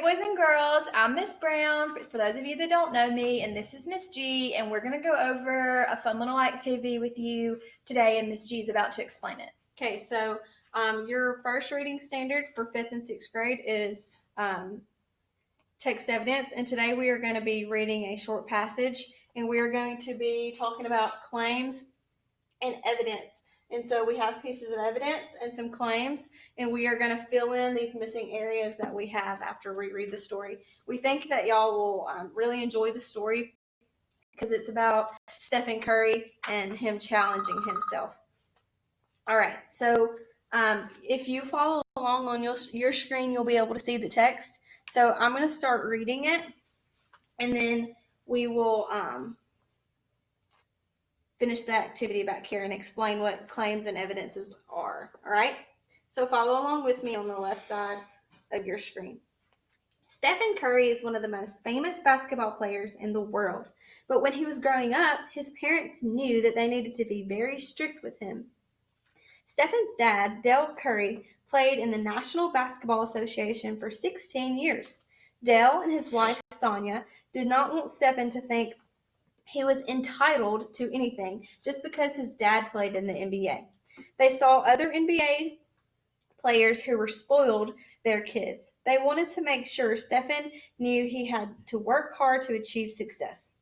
Boys and girls, I'm Miss Brown, for those of you that don't know me, and this is Miss G, and we're going to go over a fun little activity with you today, and Miss G is about to explain it. Okay, so your first reading standard for 5th and 6th grade is text evidence, and today we are going to be reading a short passage, and we are going to be talking about claims and evidence. And so we have pieces of evidence and some claims, and we are going to fill in these missing areas that we have after we read the story. We think that y'all will really enjoy the story because it's about Stephen Curry and him challenging himself. All right, so if you follow along on your screen, you'll be able to see the text. So I'm going to start reading it, and then we will finish the activity back here and explain what claims and evidences are. All right, so follow along with me on the left side of your screen. Stephen Curry is one of the most famous basketball players in the world, but when he was growing up, his parents knew that they needed to be very strict with him. Stephen's dad, Dale Curry, played in the National Basketball Association for 16 years. Dale and his wife, Sonia, did not want Stephen to think he was entitled to anything just because his dad played in the NBA. They saw other NBA players who were spoiled their kids. They wanted to make sure Stephen knew he had to work hard to achieve success.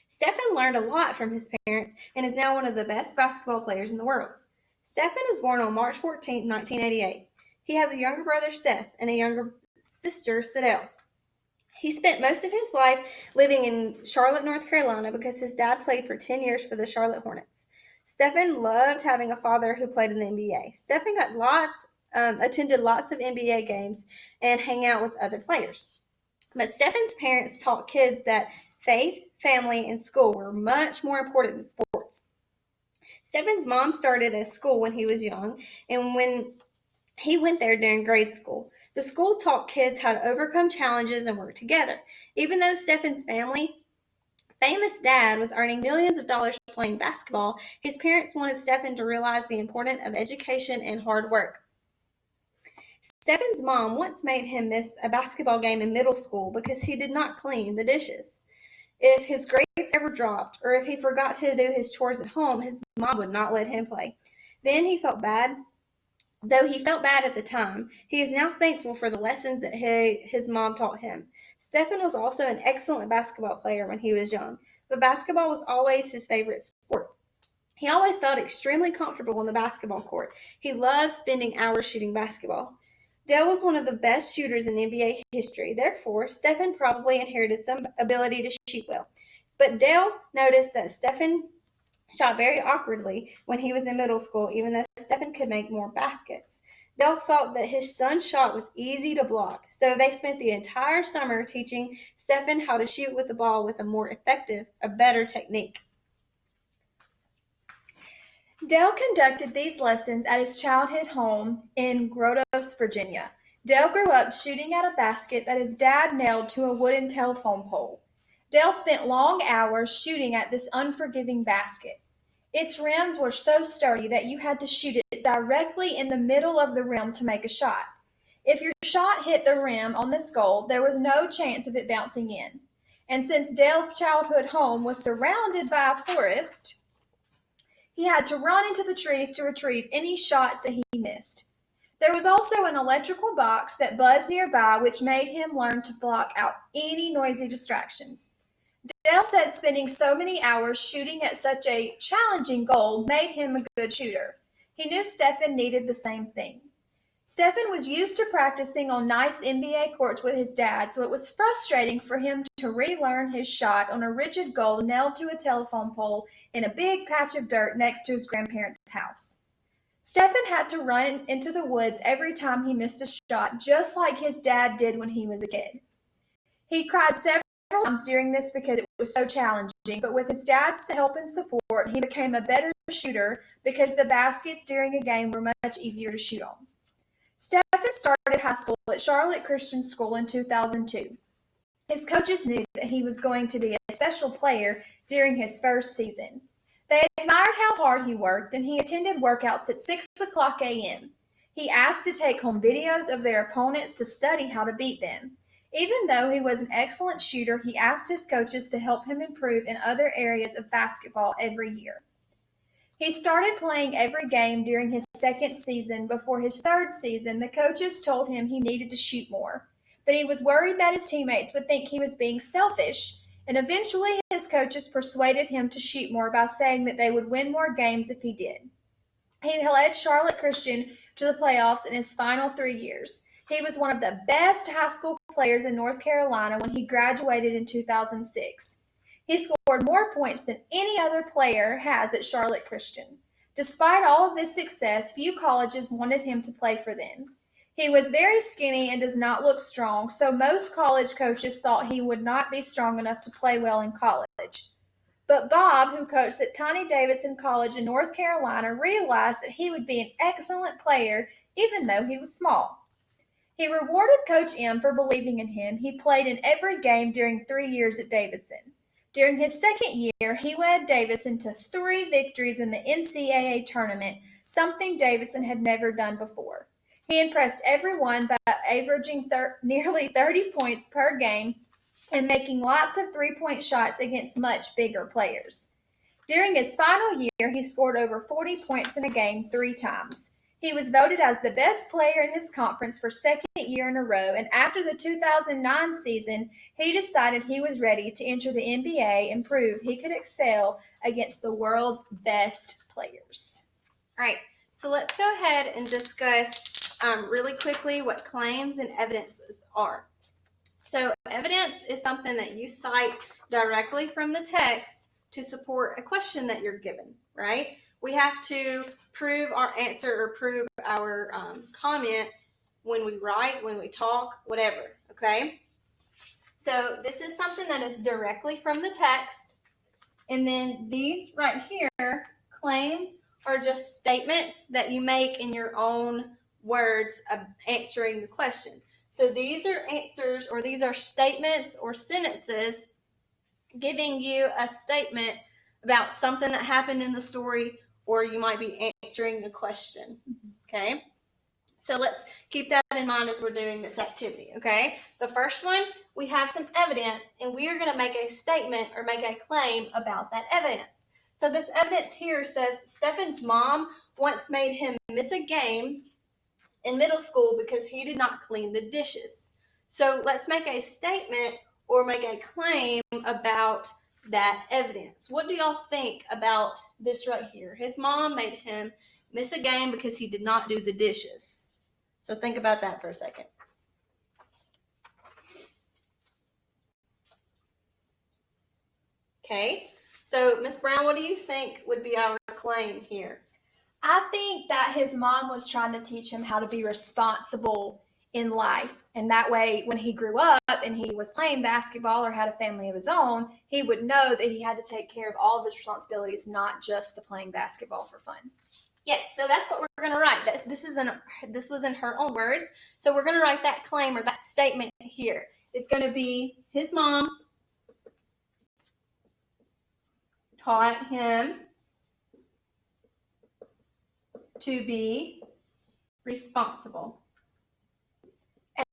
Stephen learned a lot from his parents and is now one of the best basketball players in the world. Stephen was born on March 14, 1988. He has a younger brother, Seth, and a younger sister, Sadell. He spent most of his life living in Charlotte, North Carolina because his dad played for 10 years for the Charlotte Hornets. Stephen loved having a father who played in the NBA. Stephen attended lots of NBA games and hang out with other players. But Stephen's parents taught kids that faith, family, and school were much more important than sports. Stephen's mom started a school when he was young, and when he went there during grade school. The school taught kids how to overcome challenges and work together. Even though Stephen's famous dad was earning millions of dollars playing basketball, his parents wanted Stephen to realize the importance of education and hard work. Stephen's mom once made him miss a basketball game in middle school because he did not clean the dishes. If his grades ever dropped or if he forgot to do his chores at home, his mom would not let him play. Then he felt bad. Though he felt bad at the time, he is now thankful for the lessons that his mom taught him. Stephen was also an excellent basketball player when he was young, but basketball was always his favorite sport. He always felt extremely comfortable on the basketball court. He loved spending hours shooting basketball. Dale was one of the best shooters in NBA history. Therefore, Stephen probably inherited some ability to shoot well. But Dale noticed that Stephen shot very awkwardly when he was in middle school, even though Stephen could make more baskets. Dale thought that his son's shot was easy to block, so they spent the entire summer teaching Stephen how to shoot with the ball with a better technique. Dale conducted these lessons at his childhood home in Grotos, Virginia. Dale grew up shooting at a basket that his dad nailed to a wooden telephone pole. Dale spent long hours shooting at this unforgiving basket. Its rims were so sturdy that you had to shoot it directly in the middle of the rim to make a shot. If your shot hit the rim on this goal, there was no chance of it bouncing in. And since Dale's childhood home was surrounded by a forest, he had to run into the trees to retrieve any shots that he missed. There was also an electrical box that buzzed nearby, which made him learn to block out any noisy distractions. Dale said spending so many hours shooting at such a challenging goal made him a good shooter. He knew Stephen needed the same thing. Stephen was used to practicing on nice NBA courts with his dad, so it was frustrating for him to relearn his shot on a rigid goal nailed to a telephone pole in a big patch of dirt next to his grandparents' house. Stephen had to run into the woods every time he missed a shot, just like his dad did when he was a kid. He cried several times during this because it was so challenging, but with his dad's help and support, he became a better shooter because the baskets during a game were much easier to shoot on. Stephen started high school at Charlotte Christian School in 2002. His coaches knew that he was going to be a special player during his first season. They admired how hard he worked, and he attended workouts at 6 o'clock a.m. He asked to take home videos of their opponents to study how to beat them. Even though he was an excellent shooter, he asked his coaches to help him improve in other areas of basketball every year. He started playing every game during his second season. Before his third season, the coaches told him he needed to shoot more, but he was worried that his teammates would think he was being selfish, and eventually his coaches persuaded him to shoot more by saying that they would win more games if he did. He led Charlotte Christian to the playoffs in his final 3 years. He was one of the best high school players in North Carolina when he graduated in 2006. He scored more points than any other player has at Charlotte Christian. Despite all of this success, few colleges wanted him to play for them. He was very skinny and does not look strong, so most college coaches thought he would not be strong enough to play well in college. But Bob, who coached at Tony Davidson College in North Carolina, realized that he would be an excellent player even though he was small. He rewarded Coach M for believing in him. He played in every game during 3 years at Davidson. During his second year, he led Davidson to 3 victories in the NCAA tournament, something Davidson had never done before. He impressed everyone by averaging nearly 30 points per game and making lots of three-point shots against much bigger players. During his final year, he scored over 40 points in a game 3 times. He was voted as the best player in his conference for second year in a row, and after the 2009 season, he decided he was ready to enter the NBA and prove he could excel against the world's best players. All right, so let's go ahead and discuss really quickly what claims and evidences are. So evidence is something that you cite directly from the text to support a question that you're given, right? We have to prove our answer or prove our comment when we write, when we talk, whatever, okay? So this is something that is directly from the text. And then these right here, claims, are just statements that you make in your own words of answering the question. So these are answers, or these are statements or sentences giving you a statement about something that happened in the story, or you might be answering the question, okay? So let's keep that in mind as we're doing this activity, okay? The first one, we have some evidence, and we are going to make a statement or make a claim about that evidence. So this evidence here says Stefan's mom once made him miss a game in middle school because he did not clean the dishes. So let's make a statement or make a claim about that evidence. What do y'all think about this right here? His mom made him miss a game because he did not do the dishes. So think about that for a second. Okay, so Miss Brown, what do you think would be our claim here? I think that his mom was trying to teach him how to be responsible in life. And that way, when he grew up and he was playing basketball or had a family of his own, he would know that he had to take care of all of his responsibilities, not just the playing basketball for fun. Yes, so that's what we're going to write. This was in her own words. So we're going to write that claim or that statement here. It's going to be his mom taught him to be responsible.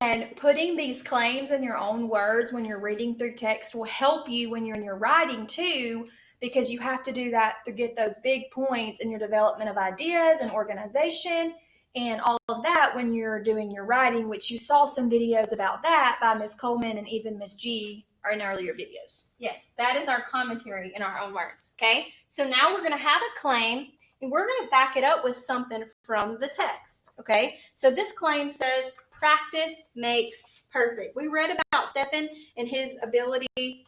And putting these claims in your own words when you're reading through text will help you when you're in your writing too, because you have to do that to get those big points in your development of ideas and organization and all of that when you're doing your writing, which you saw some videos about that by Ms. Coleman and even Ms. G in earlier videos. Yes, that is our commentary in our own words, okay? So now we're going to have a claim, and we're going to back it up with something from the text, okay? So this claim says, practice makes perfect. We read about Stefan and his ability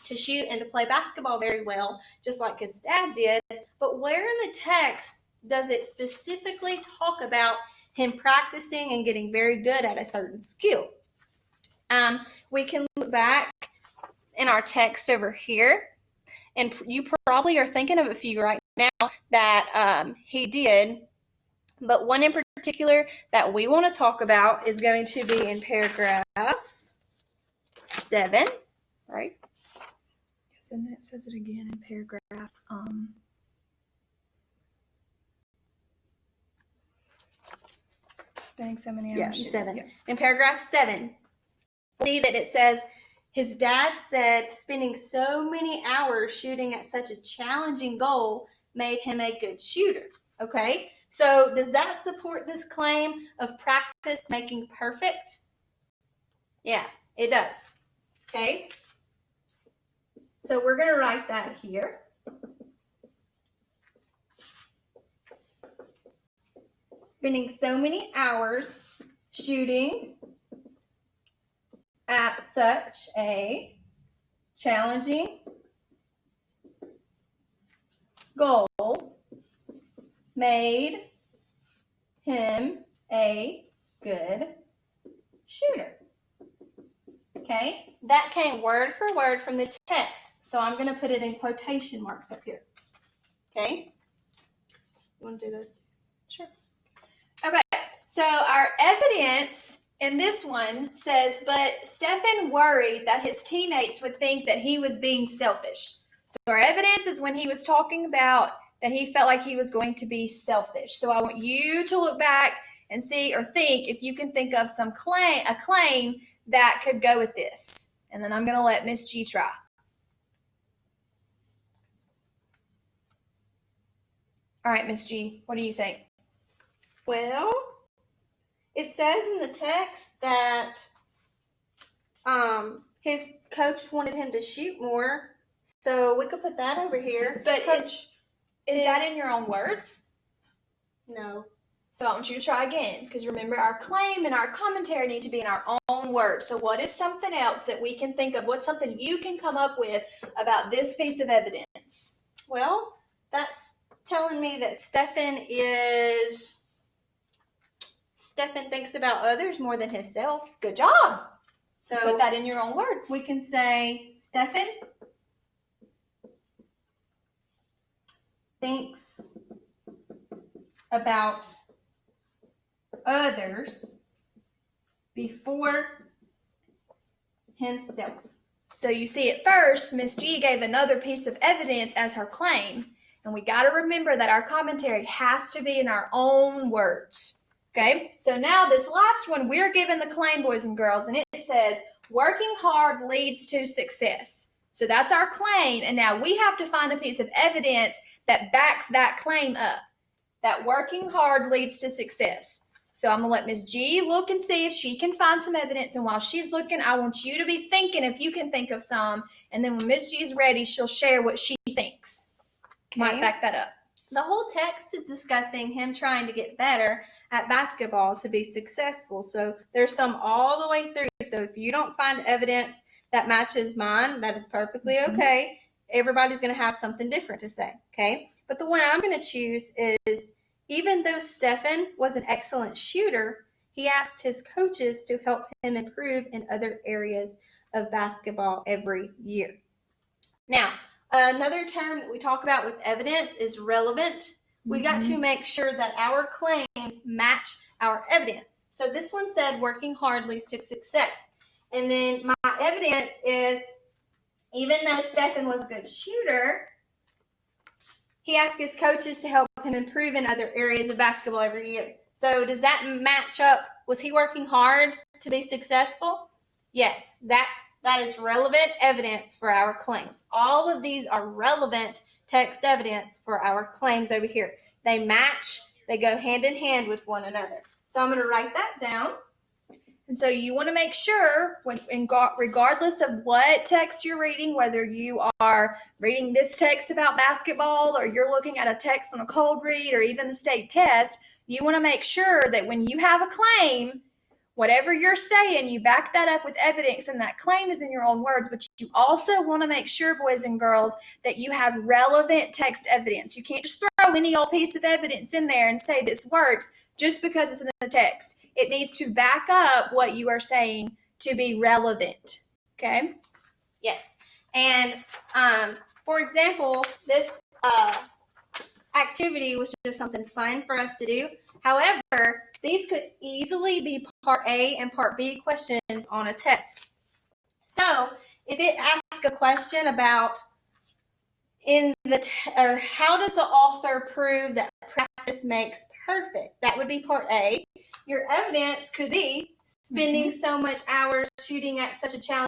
to shoot and to play basketball very well, just like his dad did, but where in the text does it specifically talk about him practicing and getting very good at a certain skill? We can look back in our text over here, and you probably are thinking of a few right now that he did, but one in particular that we want to talk about is going to be in paragraph 7, right? Yes, and it says it again in paragraph spending so many hours. Yeah, 7. Yeah. In paragraph 7, see that it says his dad said spending so many hours shooting at such a challenging goal made him a good shooter. Okay, so does that support this claim of practice making perfect? Yeah, it does. Okay, so we're going to write that here. Spending so many hours shooting at such a challenging goal made him a good shooter. Okay, that came word for word from the text. So I'm going to put it in quotation marks up here. Okay, you want to do those? Sure. Okay, so our evidence in this one says, but Stephen worried that his teammates would think that he was being selfish. So our evidence is when he was talking about that he felt like he was going to be selfish. So I want you to look back and see or think if you can think of a claim that could go with this. And then I'm going to let Miss G try. All right, Miss G, what do you think? Well, it says in the text that his coach wanted him to shoot more, so we could put that over here. But is that in your own words? No. So I want you to try again, because remember, our claim and our commentary need to be in our own words. So what is something else that we can think of? What's something you can come up with about this piece of evidence? Well, that's telling me that Stephen thinks about others more than himself. Good job. So put that in your own words. We can say Stephen thinks about others before himself. So you see, at first, Miss G gave another piece of evidence as her claim, and we got to remember that our commentary has to be in our own words. Okay, so now this last one, we're given the claim, boys and girls, and it says, working hard leads to success. So that's our claim, and now we have to find a piece of evidence that backs that claim up, that working hard leads to success. So I'm going to let Miss G look and see if she can find some evidence, and while she's looking, I want you to be thinking if you can think of some, and then when Miss G's ready, she'll share what she thinks. Okay. Might back that up. The whole text is discussing him trying to get better at basketball to be successful. So there's some all the way through. So if you don't find evidence that matches mine, that is perfectly okay. Everybody's going to have something different to say, okay? But the one I'm going to choose is, even though Stephen was an excellent shooter, he asked his coaches to help him improve in other areas of basketball every year. Now, another term that we talk about with evidence is relevant. We got to make sure that our claims match our evidence. So this one said working hard leads to success. And then my evidence is, even though Stephen was a good shooter, he asked his coaches to help him improve in other areas of basketball every year. So does that match up? Was he working hard to be successful? Yes, that is relevant evidence for our claims. All of these are relevant text evidence for our claims over here. They match, they go hand in hand with one another. So I'm going to write that down. And so you want to make sure, regardless of what text you're reading, whether you are reading this text about basketball or you're looking at a text on a cold read or even the state test, you want to make sure that when you have a claim, whatever you're saying, you back that up with evidence, and that claim is in your own words. But you also want to make sure, boys and girls, that you have relevant text evidence. You can't just throw any old piece of evidence in there and say this works just because it's in the text. It needs to back up what you are saying to be relevant. Okay? Yes. And for example, this activity was just something fun for us to do. However, these could easily be part A and part B questions on a test. So if it asks a question about how does the author prove that practice makes perfect? That would be part A. Your evidence could be spending so much hours shooting at such a challenging